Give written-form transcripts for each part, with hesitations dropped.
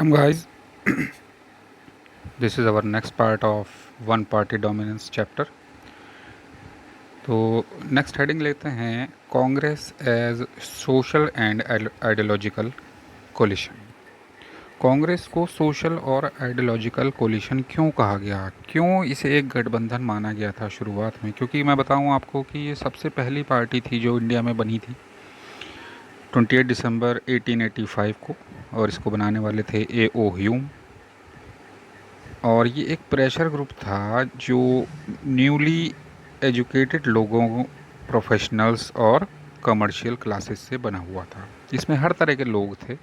Welcome, guys. This is our next part of one party dominance chapter. तो next heading लेते हैं Congress as social and ideological coalition. Congress को social और ideological collision क्यों कहा गया, क्यों इसे एक गठबंधन माना गया था शुरुआत में? क्योंकि मैं बताऊं आपको कि ये सबसे पहली पार्टी थी जो इंडिया में बनी थी 28 दिसंबर 1885 को, और इसको बनाने वाले थे A.O. ह्यूम। और ये एक प्रेशर ग्रुप था जो न्यूली एजुकेटेड लोगों, प्रोफेशनल्स और कमर्शियल क्लासेस से बना हुआ था। इसमें हर तरह के लोग थे,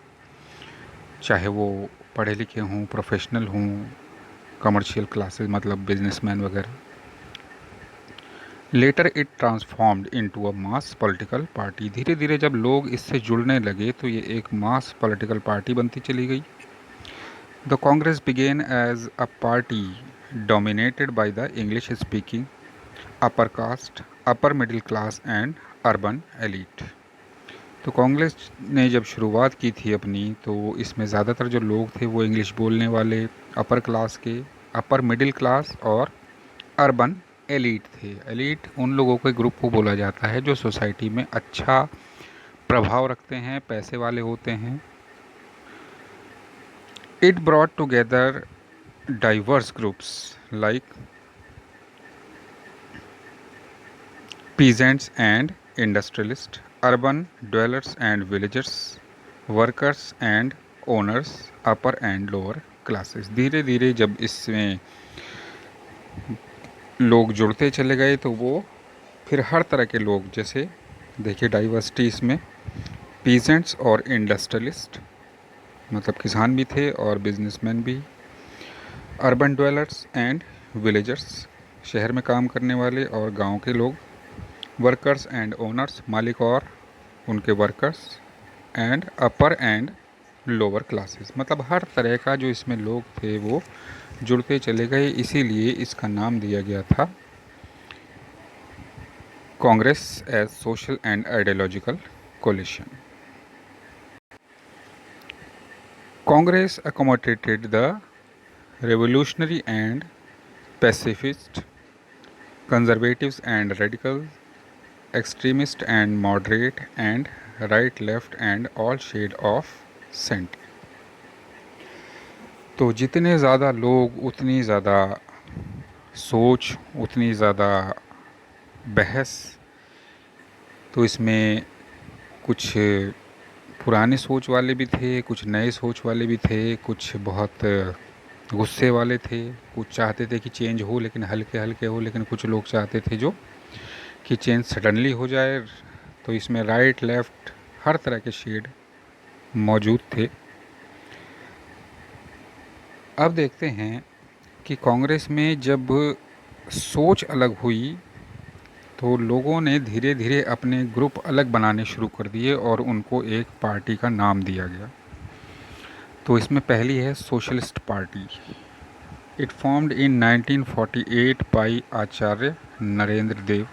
चाहे वो पढ़े लिखे हों, प्रोफेशनल हों, कमर्शियल क्लासेस मतलब बिजनेसमैन वगैरह। Later it transformed into a mass political party. धीरे धीरे जब लोग इससे जुड़ने लगे तो ये एक मास पॉलिटिकल पार्टी बनती चली गई। The Congress began as a party dominated by the English-speaking upper caste, upper middle class and urban elite। तो कांग्रेस ने जब शुरुआत की थी अपनी, तो इसमें ज़्यादातर जो लोग थे वो इंग्लिश बोलने वाले, अपर क्लास के, अपर मिडिल क्लास और अर्बन एलीट थे। एलीट उन लोगों के ग्रुप को बोला जाता है जो सोसाइटी में अच्छा प्रभाव रखते हैं, पैसे वाले होते हैं। It brought together diverse groups like peasants and industrialists, urban dwellers and villagers, workers and owners, upper and lower classes। धीरे धीरे जब इसमें लोग जुड़ते चले गए तो वो फिर हर तरह के लोग, जैसे देखिए डाइवर्सिटी इसमें पीजेंट्स और इंडस्ट्रियलिस्ट मतलब किसान भी थे और बिजनेसमैन भी, अर्बन ड्वेलर्स एंड विलेजर्स शहर में काम करने वाले और गांव के लोग, वर्कर्स एंड ओनर्स मालिक और उनके workers, and upper and lower classes मतलब हर तरह का जो इसमें लोग थे वो जुड़ते चले गए। इसीलिए इसका नाम दिया गया था Congress as social and ideological coalition. Congress accommodated the revolutionary and pacifist, conservatives and radicals, extremist and moderate, and right left and all shade of center। तो जितने ज़्यादा लोग उतनी ज़्यादा सोच, उतनी ज़्यादा बहस। तो इसमें कुछ पुराने सोच वाले भी थे, कुछ नए सोच वाले भी थे, कुछ बहुत गुस्से वाले थे, कुछ चाहते थे कि चेंज हो लेकिन हल्के हल्के हो, लेकिन कुछ लोग चाहते थे जो कि चेंज सडनली हो जाए। तो इसमें राइट लेफ़्ट हर तरह के शेड मौजूद थे। अब देखते हैं कि कांग्रेस में जब सोच अलग हुई तो लोगों ने धीरे धीरे अपने ग्रुप अलग बनाने शुरू कर दिए और उनको एक पार्टी का नाम दिया गया। तो इसमें पहली है socialist party. It formed in 1948 by Acharya Narendra Dev.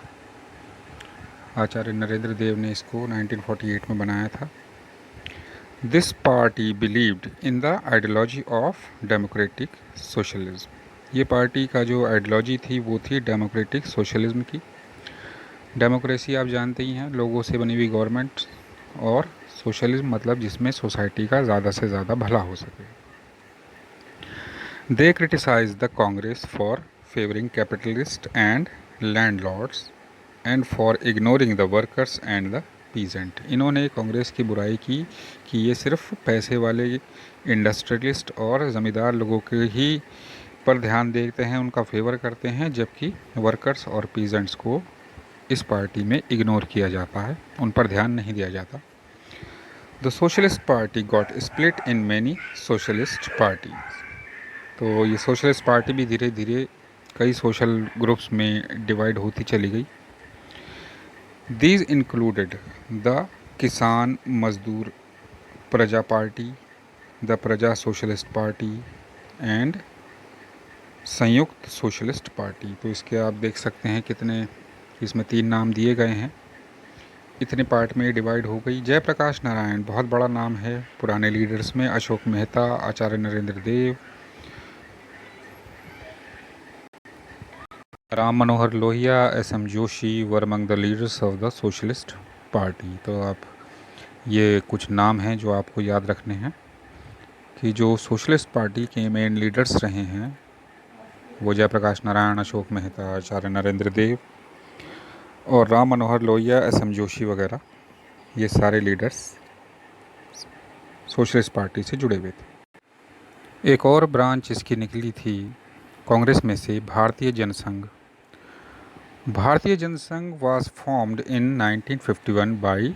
Acharya Narendra Dev ने इसको 1948 में बनाया था। This party believed in the ideology of democratic socialism. ये पार्टी का जो आइडियोलॉजी थी वो थी डेमोक्रेटिक सोशलिज्म की। डेमोक्रेसी आप जानते ही हैं, लोगों से बनी हुई गवर्नमेंट, और सोशलिज्म मतलब जिसमें सोसाइटी का ज़्यादा से ज़्यादा भला हो सके। They criticise the Congress for favouring capitalist and landlords and for ignoring the workers and the peasant. इन्होंने कांग्रेस की बुराई की कि ये सिर्फ पैसे वाले इंडस्ट्रियलिस्ट और ज़मींदार लोगों के ही पर ध्यान देते हैं, उनका फेवर करते हैं, जबकि वर्कर्स और पीजेंट्स को इस पार्टी में इग्नोर किया जाता है, उन पर ध्यान नहीं दिया जाता। The socialist party got split in many socialist parties. तो ये सोशलिस्ट पार्टी भी धीरे धीरे कई सोशल ग्रुप्स में डिवाइड होती चली गई। दीज इंक्लूडेड द किसान मजदूर प्रजा पार्टी, द प्रजा सोशलिस्ट पार्टी एंड संयुक्त सोशलिस्ट पार्टी। तो इसके आप देख सकते हैं कितने इसमें 3 नाम दिए गए हैं। इतने पार्ट में डिवाइड हो गई। जयप्रकाश नारायण बहुत बड़ा नाम है पुराने लीडर्स में। Ashok Mehta, Acharya Narendra Dev, Ram Manohar Lohia, S M. Joshi were among the leaders of the socialist party. तो आप ये कुछ नाम हैं जो आपको याद रखने हैं कि जो सोशलिस्ट पार्टी के मेन लीडर्स रहे हैं वो जयप्रकाश नारायण, अशोक मेहता, आचार्य नरेंद्र देव और राम मनोहर लोहिया, एस.एम. जोशी वगैरह, ये सारे लीडर्स सोशलिस्ट पार्टी से जुड़े हुए थे। एक और ब्रांच इसकी निकली थी कांग्रेस में से, भारतीय जनसंघ। भारतीय Jansangh was formed in 1951 by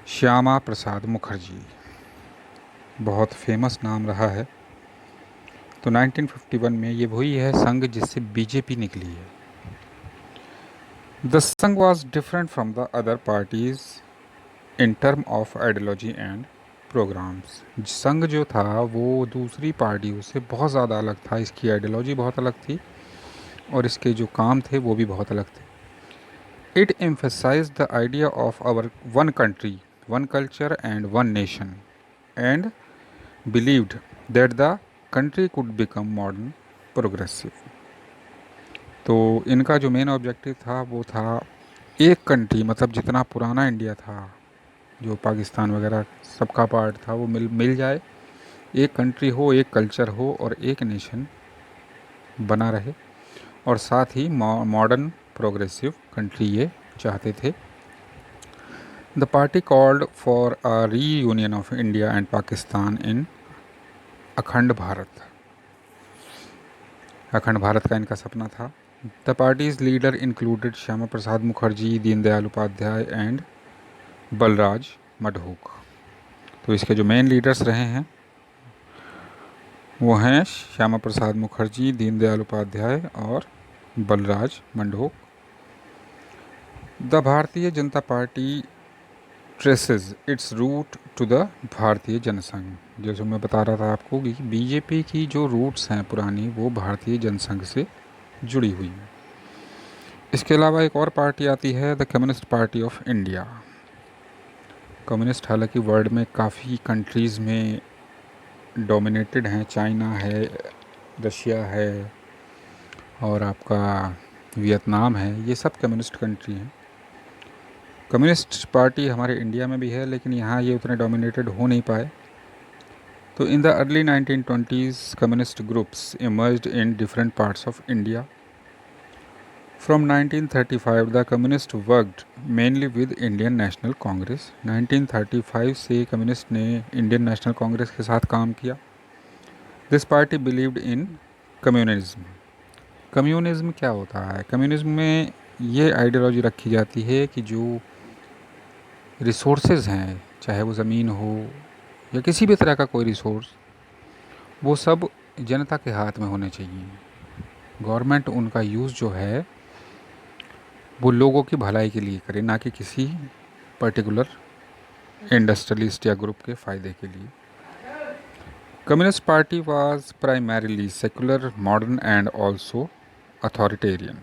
Shyama Prasad Mukherjee. बहुत फेमस नाम रहा है। तो 1951 में ये वही है संघ जिससे बीजेपी निकली है। द संघ was different from the other parties in term of ideology and programs। संघ जो था वो दूसरी पार्टियों से बहुत ज़्यादा अलग था। इसकी आइडियोलॉजी बहुत अलग थी और इसके जो काम थे वो भी बहुत अलग थे। It emphasized the idea of our one country, one culture and one nation, and believed that the country could become modern, progressive। तो इनका जो मेन ऑब्जेक्टिव था वो था एक कंट्री, मतलब जितना पुराना इंडिया था, जो पाकिस्तान वगैरह सबका पार्ट था, वो मिल जाए, एक कंट्री हो, एक कल्चर हो और एक नेशन बना रहे, और साथ ही मॉडर्न प्रोग्रेसिव कंट्री ये चाहते थे। The party called for a reunion of India and Pakistan in अखंड भारत। अखंड भारत का इनका सपना था। The party's leader included Shyama Prasad Mukherjee, Deendayal Upadhyay and Balraj Madhok. तो इसके जो मेन लीडर्स रहे हैं वो हैं श्यामा प्रसाद मुखर्जी, दीनदयाल उपाध्याय और Balraj मंडोक। The Bharatiya Janata party traces its root to the Bharatiya Jansangh. जैसे मैं बता रहा था आपको कि बीजेपी की जो रूट्स हैं पुरानी वो भारतीय जनसंघ से जुड़ी हुई हैं। इसके अलावा एक और पार्टी आती है, the communist party of India. Communist हालांकि वर्ल्ड में काफ़ी कंट्रीज़ में डोमिनेटेड हैं, चाइना है, रशिया है और आपका वियतनाम है, ये सब कम्युनिस्ट कंट्री हैं। कम्युनिस्ट पार्टी हमारे इंडिया में भी है लेकिन यहाँ ये उतने डोमिनेटेड हो नहीं पाए। तो in the early 1920s communist groups emerged in different parts of India. From 1935 the communist worked mainly with Indian national Congress. 1935 से कम्युनिस्ट ने इंडियन नेशनल कांग्रेस के साथ काम किया। This party believed in communism. Communism क्या होता है? कम्युनिज्म में ये आइडियोलॉजी रखी जाती है कि जो रिसोर्सेज हैं, चाहे वो ज़मीन हो या किसी भी तरह का कोई रिसोर्स, वो सब जनता के हाथ में होने चाहिए। गवर्नमेंट उनका यूज़ जो है वो लोगों की भलाई के लिए करे, ना कि किसी पर्टिकुलर इंडस्ट्रियलिस्ट या ग्रुप के फ़ायदे के लिए। Communist party was primarily secular, modern and also authoritarian.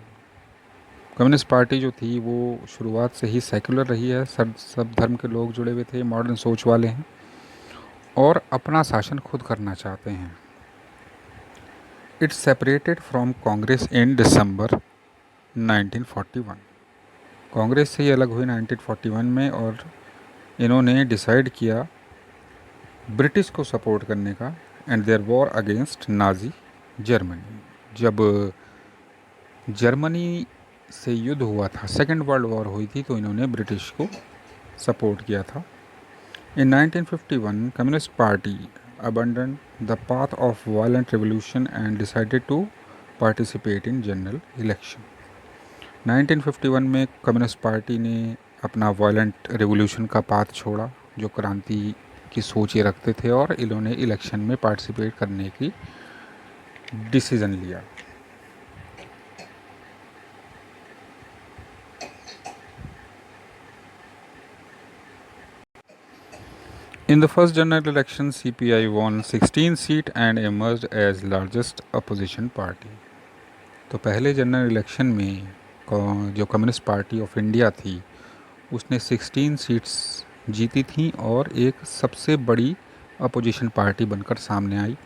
Communist party जो थी वो शुरुआत से ही सेकुलर रही है, सब धर्म के लोग जुड़े हुए थे, मॉडर्न सोच वाले हैं और अपना शासन खुद करना चाहते हैं। इट्स सेपरेटेड फ्रॉम कांग्रेस इन दिसंबर 1941। कांग्रेस से ये अलग हुई 1941 में और इन्होंने डिसाइड किया ब्रिटिश को सपोर्ट करने का and their war against Nazi Germany. जब जर्मनी से युद्ध हुआ था, सेकेंड वर्ल्ड वॉर हुई थी, तो इन्होंने ब्रिटिश को सपोर्ट किया था। In 1951, Communist Party abandoned the path of violent revolution and decided to participate in general election। 1951 में कम्युनिस्ट पार्टी ने अपना वायलेंट रेवोल्यूशन का पाथ छोड़ा, जो क्रांति की सोच ये रखते थे, और इन्होंने इलेक्शन में पार्टिसिपेट करने की डिसीज़न लिया। In the first general election, CPI won 16 seat and emerged as largest opposition party। तो पहले जनरल इलेक्शन में जो कम्युनिस्ट पार्टी ऑफ इंडिया थी उसने 16 सीट्स जीती थी और एक सबसे बड़ी अपोजिशन पार्टी बनकर सामने आई।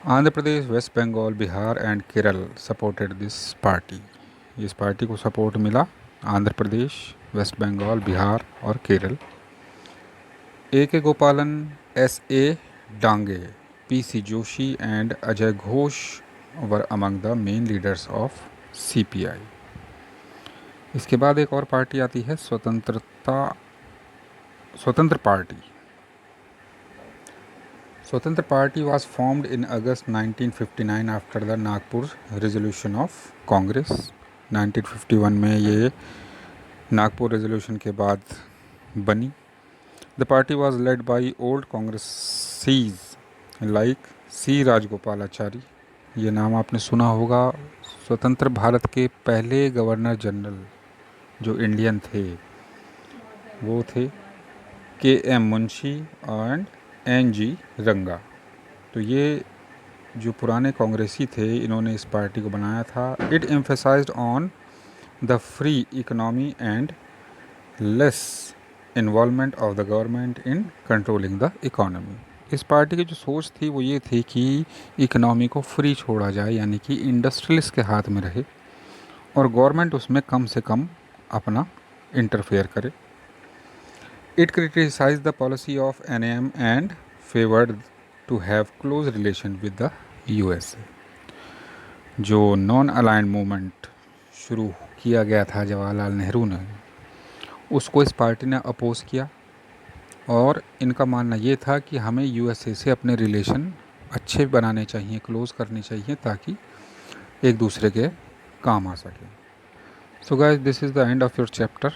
Andhra Pradesh, West Bengal, Bihar and Kerala supported this party. इस पार्टी को सपोर्ट मिला आंध्र प्रदेश, वेस्ट बंगाल, बिहार और Kerala. A K Gopalan, S A Dange, P C Joshi and Ajay Ghosh were among the main leaders of CPI. इसके बाद एक और पार्टी आती है Swatantra party. Swatantra party was formed in August 1959 after the Nagpur resolution of Congress. 1951 में ये नागपुर रेजोल्यूशन के बाद बनी। The party was led by old Congressis like C Rajagopalachari. ये नाम आपने सुना होगा। स्वतंत्र भारत के पहले गवर्नर जनरल जो इंडियन थे वो थे K M Munshi and N G Ranga. तो ये जो पुराने कांग्रेसी थे इन्होंने इस पार्टी को बनाया था। It emphasised on the free economy and less involvement of the government in controlling the economy. इस पार्टी की जो सोच थी वो ये थी कि इकोनॉमी को फ्री छोड़ा जाए, यानी कि इंडस्ट्रियलिस्ट के हाथ में रहे और गवर्नमेंट उसमें कम से कम अपना इंटरफेयर करे। It criticized the policy of NAM and favored to have close relation with the USA। जो नॉन अलाइंड मूवमेंट शुरू किया गया था जवाहरलाल नेहरू ने, उसको इस पार्टी ने अपोज किया और इनका मानना ये था कि हमें USA से अपने रिलेशन अच्छे बनाने चाहिए, क्लोज करने चाहिए ताकि एक दूसरे के काम आ सके। So guys, this is the end of your chapter.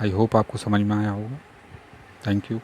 I hope आपको समझ में आया होगा। Thank you.